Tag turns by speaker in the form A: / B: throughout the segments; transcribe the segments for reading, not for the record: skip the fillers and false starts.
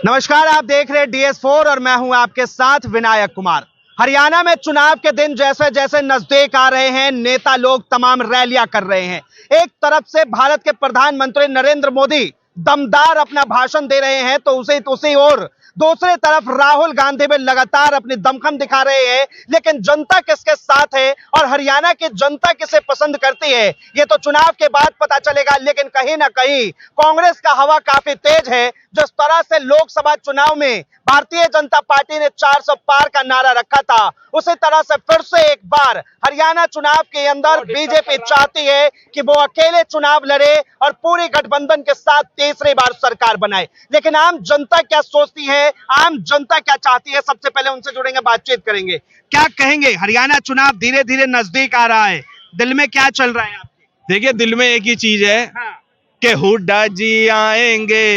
A: नमस्कार, आप देख रहे हैं DS4 और मैं हूं आपके साथ विनायक कुमार। हरियाणा में चुनाव के दिन जैसे जैसे नजदीक आ रहे हैं, नेता लोग तमाम रैलियां कर रहे हैं। एक तरफ से भारत के प्रधानमंत्री नरेंद्र मोदी दमदार अपना भाषण दे रहे हैं, तो उसी ओर दूसरी तरफ राहुल गांधी भी लगातार अपनी दमखम दिखा रहे हैं। लेकिन जनता किसके साथ है और हरियाणा की जनता किसे पसंद करती है, ये तो चुनाव के बाद पता चलेगा। लेकिन कहीं ना कहीं कांग्रेस का हवा काफी तेज है। जिस तरह से लोकसभा चुनाव में भारतीय जनता पार्टी ने 400 पार का नारा रखा था, उसी तरह से फिर से एक बार हरियाणा चुनाव के अंदर बीजेपी चाहती है कि वो अकेले चुनाव लड़े और पूरी गठबंधन के साथ तीसरी बार सरकार बनाए। लेकिन आम जनता क्या सोचती है, आम जनता क्या चाहती है, सबसे पहले उनसे जुड़ेंगे, बातचीत करेंगे। क्या कहेंगे, हरियाणा चुनाव धीरे धीरे नजदीक आ रहा है, दिल में क्या चल रहा है आपके?
B: देखिए, दिल में एक ही चीज है कि हुड्डा जी आएंगे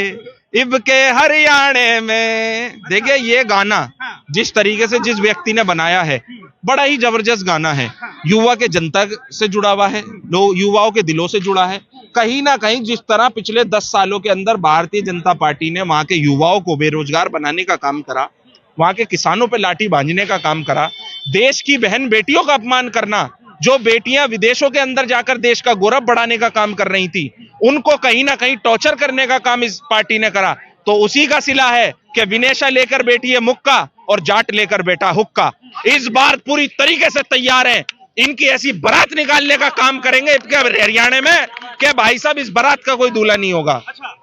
B: इब के हरियाणे में। देखिए, ये गाना जिस तरीके से जिस व्यक्ति ने बनाया है, बड़ा ही जबरदस्त गाना है। युवा के जनता से जुड़ा हुआ है, लोग युवाओं के दिलों से जुड़ा है। कहीं ना कहीं जिस तरह पिछले 10 सालों के अंदर भारतीय जनता पार्टी ने वहां के युवाओं को बेरोजगार बनाने का काम करा, वहां के किसानों पे लाठी बांधने का काम करा, देश की बहन बेटियों का अपमान करना, जो बेटियां विदेशों के अंदर जाकर देश का गौरव बढ़ाने का काम कर रही थी, उनको कहीं ना कहीं टॉर्चर करने का काम इस पार्टी ने करा। तो उसी का सिला है कि विनेशा लेकर बेटी है मुक्का और जाट लेकर बेटा हुक्का। इस बार पूरी तरीके से तैयार है, इनकी ऐसी बारात निकालने का काम करेंगे हरियाणा में कि भाई साहब इस बारात का कोई दूल्हा नहीं होगा।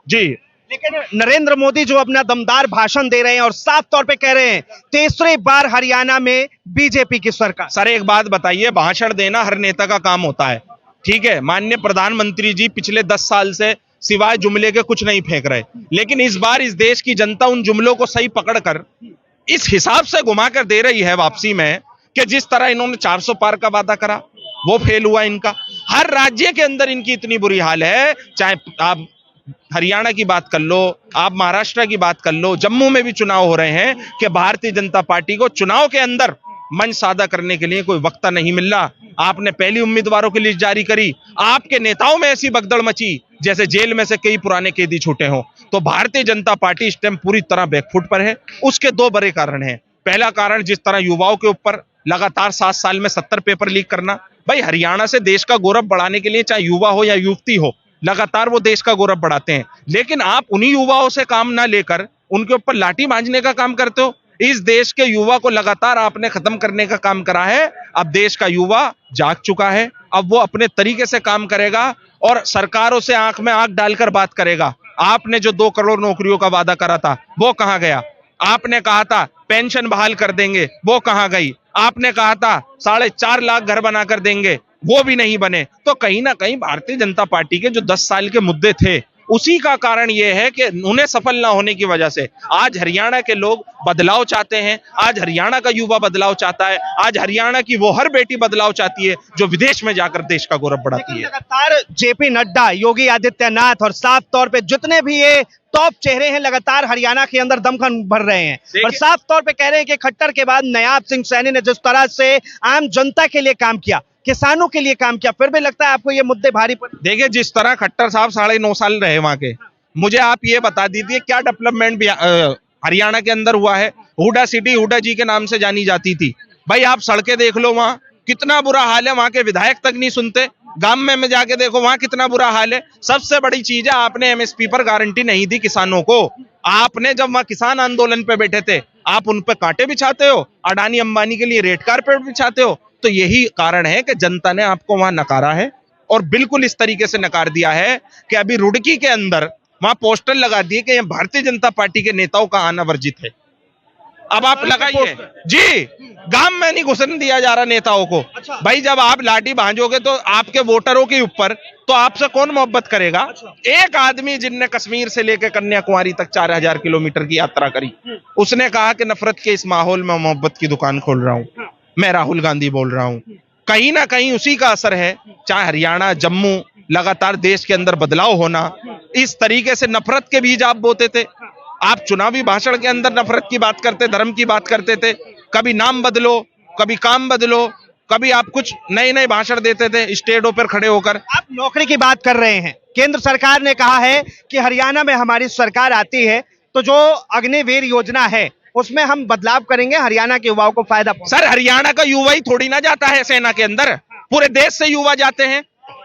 B: जी,
A: लेकिन नरेंद्र मोदी जो अपना दमदार भाषण दे रहे हैं और साफ तौर पे कह रहे हैं तीसरी बार हरियाणा में बीजेपी की सरकार।
B: सर एक बात बताइए, भाषण देना हर नेता का काम होता है, ठीक है। माननीय प्रधानमंत्री जी पिछले 10 साल से सिवाय जुमले के कुछ नहीं फेंक रहे, लेकिन इस बार इस देश की जनता उन जुमलों को सही पकड़कर इस हिसाब से घुमाकर दे रही है वापसी में कि जिस तरह इन्होंने 400 पार का वादा करा वो फेल हुआ इनका। हर राज्य के अंदर इनकी इतनी बुरी हाल है, चाहे आप हरियाणा की बात कर लो, आप महाराष्ट्र की बात कर लो, जम्मू में भी चुनाव हो रहे हैं कि भारतीय जनता पार्टी को चुनाव के अंदर मंच साधा करने के लिए कोई वक्ता नहीं मिल रहा। आपने पहली उम्मीदवारों की लिस्ट जारी करी, आपके नेताओं में ऐसी भगदड़ मची जैसे जेल में से कई पुराने कैदी छूटे हों। तो भारतीय जनता पार्टी इस टाइम पूरी तरह बैकफुट पर है। उसके दो बड़े कारण हैं। पहला कारण, जिस तरह युवाओं के ऊपर लगातार 7 साल में 70 पेपर लीक करना। भाई, हरियाणा से देश का गौरव बढ़ाने के लिए चाहे युवा हो या युवती हो, लगातार वो देश का गौरव बढ़ाते हैं, लेकिन आप उन्हीं युवाओं से काम ना लेकर उनके ऊपर लाठी बांधने का काम करते हो। इस देश के युवा को लगातार आपने खत्म करने का काम करा है। अब देश का युवा जाग चुका है, अब वो अपने तरीके से काम करेगा और सरकारों से आंख में आंख डालकर बात करेगा। आपने जो 2 करोड़ नौकरियों का वादा करा था वो कहां गया? आपने कहा था पेंशन बहाल कर देंगे, वो कहां गई? आपने कहा था 4.5 लाख घर बनाकर देंगे, वो भी नहीं बने। तो कहीं ना कहीं भारतीय जनता पार्टी के जो 10 साल के मुद्दे थे, उसी का कारण यह है कि उन्हें सफल ना होने की वजह से आज हरियाणा के लोग बदलाव चाहते हैं। आज हरियाणा का युवा बदलाव चाहता है। आज हरियाणा की वो हर बेटी बदलाव चाहती है जो विदेश में जाकर देश का गौरव बढ़ाती है।
A: लगातार जेपी नड्डा, योगी आदित्यनाथ और साफ तौर पे जितने भी ये टॉप चेहरे हैं, लगातार हरियाणा के अंदर दमखम भर रहे हैं और साफ तौर पे कह रहे हैं कि खट्टर के बाद नायाब सिंह सैनी ने जिस तरह से आम जनता के लिए काम किया, किसानों के लिए काम किया, फिर भी लगता है आपको ये मुद्दे भारी पड़े?
B: देखिए, जिस तरह खट्टर साहब 9.5 साल रहे वहां के, मुझे आप ये बता दीजिए क्या डेवलपमेंट हरियाणा के अंदर हुआ है। हुडा सिटी हुडा जी के नाम से जानी जाती थी। भाई, आप सड़कें देख लो, वहां कितना बुरा हाल है, वहां के विधायक तक नहीं सुनते। गांव में जाके देखो, वहां कितना बुरा हाल है। सबसे बड़ी चीज है, आपने MSP पर गारंटी नहीं दी किसानों को। आपने जब वहां किसान आंदोलन पे बैठे थे, आप उन पे कांटे बिछाते हो, अडानी अंबानी के लिए रेड कारपेट बिछाते हो। तो यही कारण है कि जनता ने आपको वहां नकारा है और बिल्कुल इस तरीके से नकार दिया है कि अभी रुड़की के अंदर वहां पोस्टर लगा दिए कि भारतीय जनता पार्टी के नेताओं का आना वर्जित है। अब आप लगाइए जी, गांव में नहीं घुसने दिया जा रहा नेताओं को। भाई, जब आप लाठी भांजोगे तो आपके वोटरों के ऊपर, तो आपसे कौन मोहब्बत करेगा? एक आदमी जिनने कश्मीर से लेकर कन्याकुमारी तक 4000 किलोमीटर की यात्रा करी, उसने कहा कि नफरत के इस माहौल में मोहब्बत की दुकान खोल रहा हूं, मैं राहुल गांधी बोल रहा हूं। कहीं ना कहीं उसी का असर है। चाहे हरियाणा, जम्मू, लगातार देश के अंदर बदलाव होना, इस तरीके से नफरत के बीज आप बोते थे। आप चुनावी भाषण के अंदर नफरत की बात करते, धर्म की बात करते थे। कभी नाम बदलो, कभी काम बदलो, कभी आप कुछ नए नए भाषण देते थे स्टेजों पर खड़े होकर।
A: आप नौकरी की बात कर रहे हैं, केंद्र सरकार ने कहा है कि हरियाणा में हमारी सरकार आती है तो जो अग्निवीर योजना है उसमें हम बदलाव करेंगे, हरियाणा के युवाओं को फायदा
B: सर हरियाणा का युवा ही थोड़ी ना जाता है सेना के अंदर, पूरे देश से युवा जाते हैं।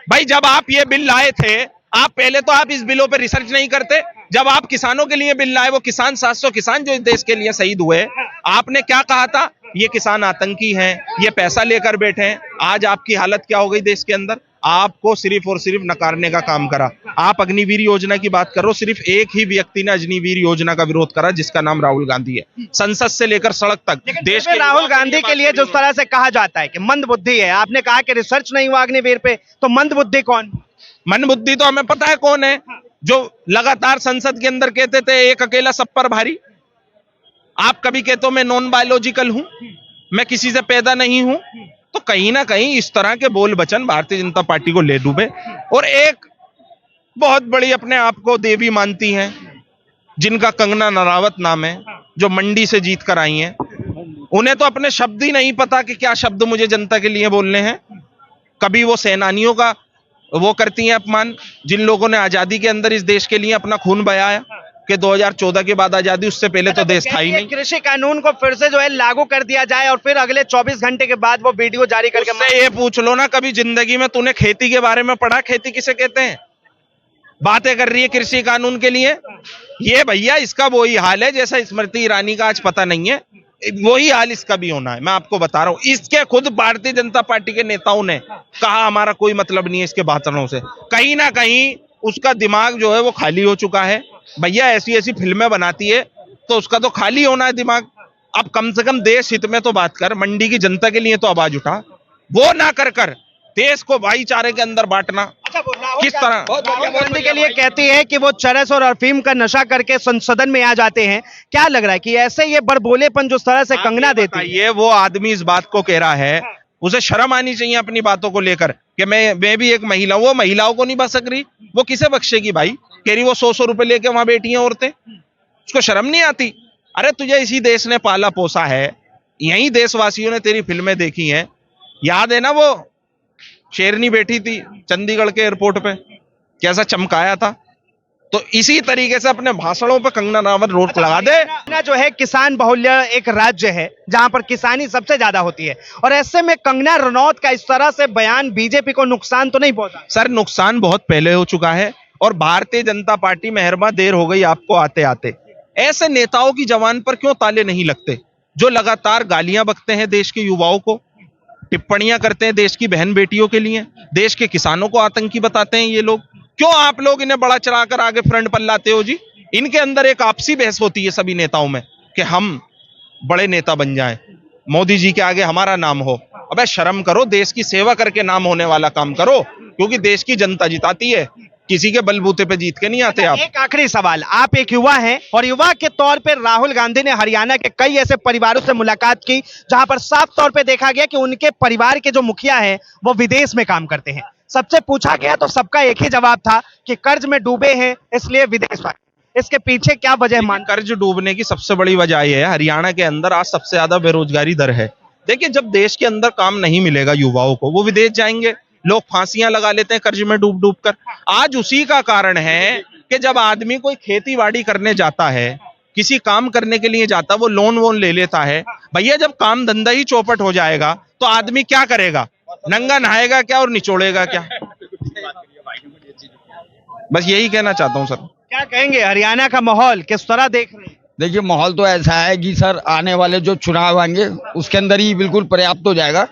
B: भाई जब आप ये बिल लाए थे, आप पहले तो आप इस बिलों पे रिसर्च नहीं करते। जब आप किसानों के लिए बिल लाए, वो किसान 700 किसान जो इस देश के लिए शहीद हुए, आपने क्या कहा था? ये किसान आतंकी हैं, ये पैसा लेकर बैठे हैं। आज आपकी हालत क्या हो गई देश के अंदर? आपको सिर्फ और सिर्फ नकारने का काम करा। आप अग्निवीर योजना की बात करो, सिर्फ एक ही व्यक्ति ने अग्निवीर योजना का विरोध करा, जिसका नाम राहुल गांधी है। संसद से लेकर सड़क तक देश के
A: राहुल गांधी के लिए जिस तरह से कहा जाता है कि मंद बुद्धि है, आपने कहा कि रिसर्च नहीं हुआ अग्निवीर पे, तो मंद बुद्धि कौन?
B: मंद बुद्धि तो हमें पता है कौन है, जो लगातार संसद के अंदर कहते थे एक अकेला सब पर भारी। आप कभी कहते हो मैं नॉन बायोलॉजिकल हूं, मैं किसी से पैदा नहीं हूं, तो कहीं ना कहीं इस तरह के बोल वचन भारतीय जनता पार्टी को ले डूबे। और एक बहुत बड़ी अपने आप को देवी मानती हैं, जिनका कंगना रनावत नाम है, जो मंडी से जीत कर आई हैं, उन्हें तो अपने शब्द ही नहीं पता कि क्या शब्द मुझे जनता के लिए बोलने हैं। कभी वो सेनानियों का वो करती हैं अपमान, जिन लोगों ने आजादी के अंदर इस देश के लिए अपना खून बहाया कि 2014 के बाद आजादी, उससे पहले तो देश था ही नहीं।
A: कृषि कानून को फिर से जो है लागू कर दिया जाए और फिर अगले 24 घंटे के बाद वो वीडियो जारी करके
B: उससे ये पूछ लो ना, कभी जिंदगी में तूने खेती के बारे में पढ़ा? खेती किसे कहते हैं? बातें कर रही है कृषि कानून के लिए। ये भैया इसका वही हाल है जैसा स्मृति ईरानी का आज पता नहीं है, वही हाल इसका भी होना है। मैं आपको बता रहा हूं, इसके खुद भारतीय जनता पार्टी के नेताओं ने कहा हमारा कोई मतलब नहीं है इसके भाषणों से। कहीं ना कहीं उसका दिमाग जो है वो खाली हो चुका है। भैया ऐसी ऐसी फिल्में बनाती है तो उसका तो खाली होना है दिमाग। अब कम से कम देश हित में तो बात कर, मंडी की जनता के लिए तो आवाज उठा। वो ना कर देश को भाईचारे के अंदर बांटना किस तरह?
A: राहुल गांधी के लिए कहती है कि वो चरस और अफीम का नशा करके संसदन में आ जाते हैं। क्या लग रहा है कि ऐसे ये बड़बोलेपन जो तरह से कंगना देती है,
B: ये वो आदमी इस बात को कह रहा है, उसे शर्म आनी चाहिए अपनी बातों को लेकर कि मैं भी एक महिला हूं। वो महिलाओं को नहीं बच सक रही, वो किसे बख्शेगी भाई? कह रही वो 100 रुपए लेके वहां बैठी हैं औरतें, उसको शर्म नहीं आती? अरे तुझे इसी देश ने पाला पोसा है, यही देशवासियों ने तेरी फिल्में देखी हैं। याद है ना वो शेरनी बैठी थी चंडीगढ़ के एयरपोर्ट पे, कैसा चमकाया था? तो इसी तरीके से अपने भाषणों पर कंगना रनावत रोक लगा दे।
A: हरियाणा जो है किसान बहुल्य एक राज्य है जहां पर किसानी सबसे ज्यादा होती है, और ऐसे में कंगना रनौत का इस तरह से बयान बीजेपी को नुकसान तो नहीं पहुंचा?
B: सर नुकसान बहुत पहले हो चुका है, और भारतीय जनता पार्टी मेहरमा देर हो गई आपको आते आते। ऐसे नेताओं की जबान पर क्यों ताले नहीं लगते, जो लगातार गालियां बकते हैं देश के युवाओं को, टिप्पणियां करते हैं देश की बहन बेटियों के लिए, देश के किसानों को आतंकी बताते हैं ये लोग। क्यों आप लोग इन्हें बड़ा चढ़ाकर आगे फ्रंट पर लाते हो जी? इनके अंदर एक आपसी बहस होती है सभी नेताओं में कि हम बड़े नेता बन जाएं, मोदी जी के आगे हमारा नाम हो। अबे शर्म करो, देश की सेवा करके नाम होने वाला काम करो, क्योंकि देश की जनता जिताती है, किसी के बलबूते पे जीत के नहीं आते आप।
A: एक आखिरी सवाल, आप एक युवा हैं और युवा के तौर पे राहुल गांधी ने हरियाणा के कई ऐसे परिवारों से मुलाकात की जहां पर साफ तौर पे देखा गया कि उनके परिवार के जो मुखिया हैं वो विदेश में काम करते हैं। सबसे पूछा गया तो सबका एक ही जवाब था कि कर्ज में डूबे हैं इसलिए विदेश भागे। इसके पीछे क्या वजह मान?
B: कर्ज डूबने की सबसे बड़ी वजह यह है, हरियाणा के अंदर आज सबसे ज्यादा बेरोजगारी दर है। देखिए जब देश के अंदर काम नहीं मिलेगा युवाओं को, वो विदेश जाएंगे, लोग फांसियां लगा लेते हैं कर्ज में डूब डूब कर। आज उसी का कारण है कि जब आदमी कोई खेती बाड़ी करने जाता है, किसी काम करने के लिए जाता है, वो लोन वोन ले लेता है। भैया जब काम धंधा ही चौपट हो जाएगा तो आदमी क्या करेगा? नंगा नहाएगा क्या और निचोड़ेगा क्या? बस यही कहना चाहता हूं सर।
A: क्या कहेंगे, हरियाणा का माहौल किस तरह देख रहे हैं?
C: देखिए माहौल तो ऐसा है कि सर आने वाले जो चुनाव आएंगे उसके अंदर ही बिल्कुल पर्याप्त हो जाएगा,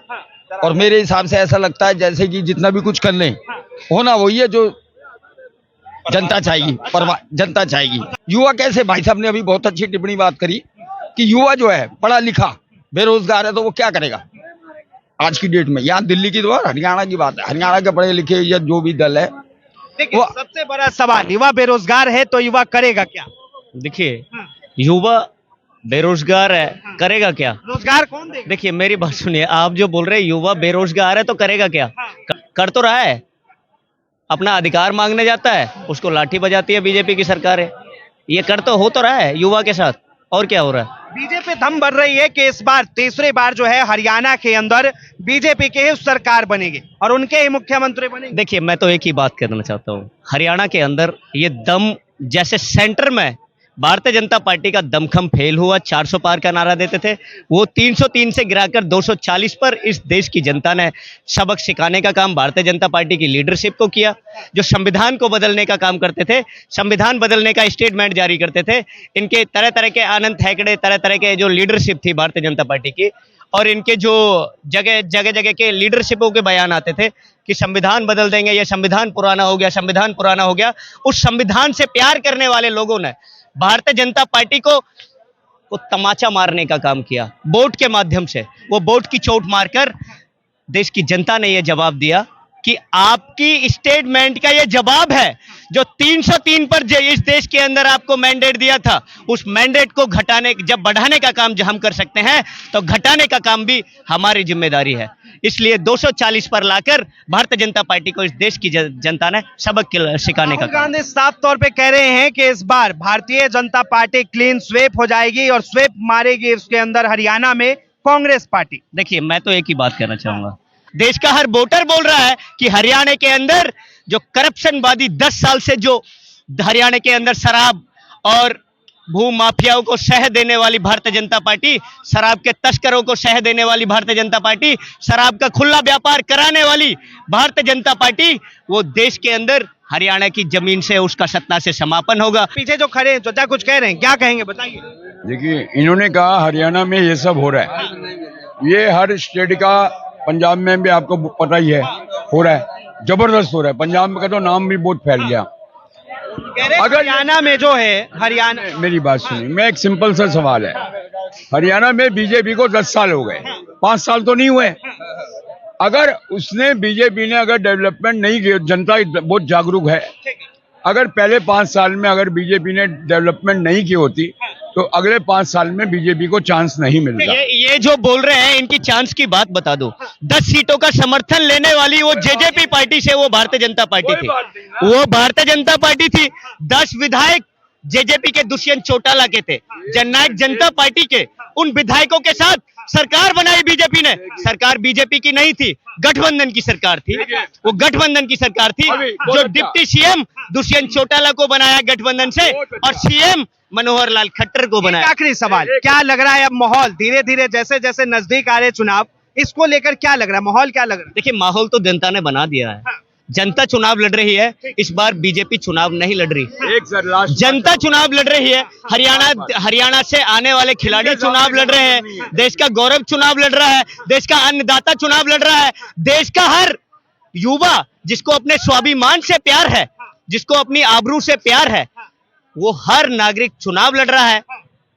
C: और मेरे हिसाब से ऐसा लगता है जैसे कि जितना भी कुछ कर लें होना वही है जो जनता चाहेगी, जनता चाहेगी। युवा कैसे, भाई साहब ने अभी बहुत अच्छी टिप्पणी बात करी कि युवा जो है पढ़ा लिखा बेरोजगार है तो वो क्या करेगा आज की डेट में। यहाँ दिल्ली की तो हरियाणा की बात है, हरियाणा के पढ़े लिखे या जो भी दल है
A: देखिए सबसे बड़ा सवाल, युवा बेरोजगार है तो युवा करेगा क्या?
D: देखिए युवा बेरोजगार है, करेगा क्या?
A: रोजगार कौन देगा?
D: देखिए मेरी बात सुनिए, आप जो बोल रहे हैं युवा बेरोजगार है तो करेगा क्या? कर तो रहा है, अपना अधिकार मांगने जाता है, उसको लाठी बजाती है बीजेपी की सरकार है। ये कर तो हो तो रहा है युवा के साथ, और क्या हो रहा है?
A: बीजेपी दम भर रही है कि इस बार तीसरी बार जो है हरियाणा के अंदर बीजेपी की ही सरकार बनेगी और उनके ही मुख्यमंत्री बनेंगे।
D: देखिए मैं तो एक ही बात कहना चाहता हूँ, हरियाणा के अंदर ये दम जैसे सेंटर में भारतीय जनता पार्टी का दमखम फेल हुआ। 400 पार का नारा देते थे, वो 303 से गिराकर 240 पर इस देश की जनता ने सबक सिखाने का काम भारतीय जनता पार्टी की लीडरशिप को किया। जो संविधान को बदलने का काम करते थे, संविधान बदलने का स्टेटमेंट जारी करते थे, इनके तरह तरह के आनंद हेगड़े, तरह तरह के जो लीडरशिप थी भारतीय जनता पार्टी की, और इनके जो जगह जगह के लीडरशिपों के बयान आते थे कि संविधान बदल देंगे, ये संविधान पुराना हो गया, संविधान पुराना हो गया। उस संविधान से प्यार करने वाले लोगों ने भारतीय जनता पार्टी को तमाचा मारने का काम किया वोट के माध्यम से। वो वोट की चोट मारकर देश की जनता ने यह जवाब दिया कि आपकी स्टेटमेंट का यह जवाब है। जो 303 पर इस देश के अंदर आपको मैंडेट दिया था, उस मैंडेट को घटाने, जब बढ़ाने का काम जो हम कर सकते हैं, तो घटाने का काम भी हमारी जिम्मेदारी है। इसलिए 240 पर लाकर भारतीय जनता पार्टी को इस देश की जनता ने सबक सिखाने का काम।
A: गांधी साफ तौर पे कह रहे हैं कि इस बार Bharatiya Janata party clean sweep हो जाएगी और स्वीप मारेगी उसके अंदर हरियाणा में कांग्रेस पार्टी।
D: देखिए, मैं तो एक ही बात कहना चाहूंगा, देश का हर वोटर बोल रहा है कि हरियाणा के अंदर जो करप्शनवादी 10 साल से जो हरियाणा के अंदर शराब और भू माफियाओं को शह देने वाली भारतीय जनता पार्टी, शराब के तस्करों को शह देने वाली भारतीय जनता पार्टी, शराब का खुला व्यापार कराने वाली भारतीय जनता पार्टी, वो देश के अंदर हरियाणा की जमीन से उसका सत्ता से समापन होगा।
A: पीछे जो खड़े हैं चाचा कुछ कह रहे हैं, क्या कहेंगे बताइए।
E: देखिए, इन्होंने कहा हरियाणा में ये सब हो रहा है, ये हर स्टेट का, पंजाब में भी आपको पता ही है हो रहा है, जबरदस्त हो रहा है। पंजाब का तो नाम भी बहुत फैल गया।
A: अगर हरियाणा में जो है, हरियाणा,
E: मेरी बात सुनिए, मैं एक सिंपल सा सवाल है, हरियाणा में बीजेपी को 10 साल हो गए, 5 साल तो नहीं हुए। अगर उसने, बीजेपी ने अगर डेवलपमेंट नहीं किया, जनता बहुत जागरूक है, अगर पहले 5 साल में अगर बीजेपी ने डेवलपमेंट नहीं की होती तो अगले 5 साल में बीजेपी को चांस नहीं मिलता।
D: ये जो बोल रहे हैं, इनकी चांस की बात बता दो। 10 सीटों का समर्थन लेने वाली वो जेजेपी पार्टी से वो भारतीय जनता पार्टी थी, वो भारतीय जनता पार्टी थी। 10 विधायक जेजेपी के दुष्यंत चौटाला के थे, जननायक जनता पार्टी के। उन विधायकों के साथ सरकार बनाई बीजेपी ने। सरकार बीजेपी की नहीं थी, गठबंधन की सरकार थी। वो गठबंधन की सरकार थी जो डिप्टी सीएम दुष्यंत चौटाला को बनाया गठबंधन से, और सीएम मनोहर लाल खट्टर को बनाया।
A: आखिरी सवाल, क्या लग रहा है अब माहौल धीरे धीरे जैसे जैसे नजदीक आ रहे चुनाव, इसको लेकर क्या लग रहा है, माहौल क्या लग रहा है?
D: देखिए, माहौल तो जनता ने बना दिया है। जनता चुनाव लड़ रही है, इस बार बीजेपी चुनाव नहीं लड़ रही, जनता चुनाव लड़ रही है। हरियाणा से आने वाले खिलाड़ी चुनाव लड़ रहे हैं, देश का गौरव चुनाव लड़ रहा है, देश का अन्नदाता चुनाव लड़ रहा है। देश का हर युवा जिसको अपने स्वाभिमान से प्यार है, जिसको अपनी आबरू से प्यार है, वो हर नागरिक चुनाव लड़ रहा है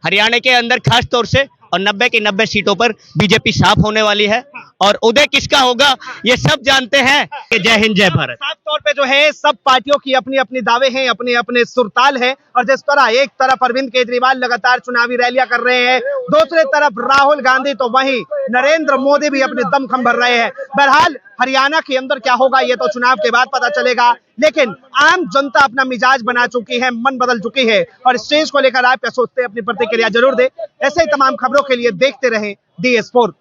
D: हरियाणा के अंदर खास तौर से। और 90 की 90 सीटों पर बीजेपी साफ होने वाली है, और उदय किसका होगा ये सब जानते हैं। जय हिंद, जय भारत।
A: साफ तौर पे जो है सब पार्टियों की अपनी अपनी दावे हैं, अपने अपने सुरताल है। और जिस तरह एक तरफ अरविंद केजरीवाल लगातार चुनावी रैलियां कर रहे हैं, दूसरी तरफ राहुल गांधी, तो वहीं नरेंद्र मोदी भी अपने दमखम भर रहे हैं। बहरहाल हरियाणा के अंदर क्या होगा ये तो चुनाव के बाद पता चलेगा, लेकिन आम जनता अपना मिजाज बना चुकी है, मन बदल चुकी है। और इस चीज को लेकर आप क्या सोचते हैं, अपनी प्रतिक्रिया जरूर दें। ऐसे ही तमाम खबरों के लिए देखते रहें DS4।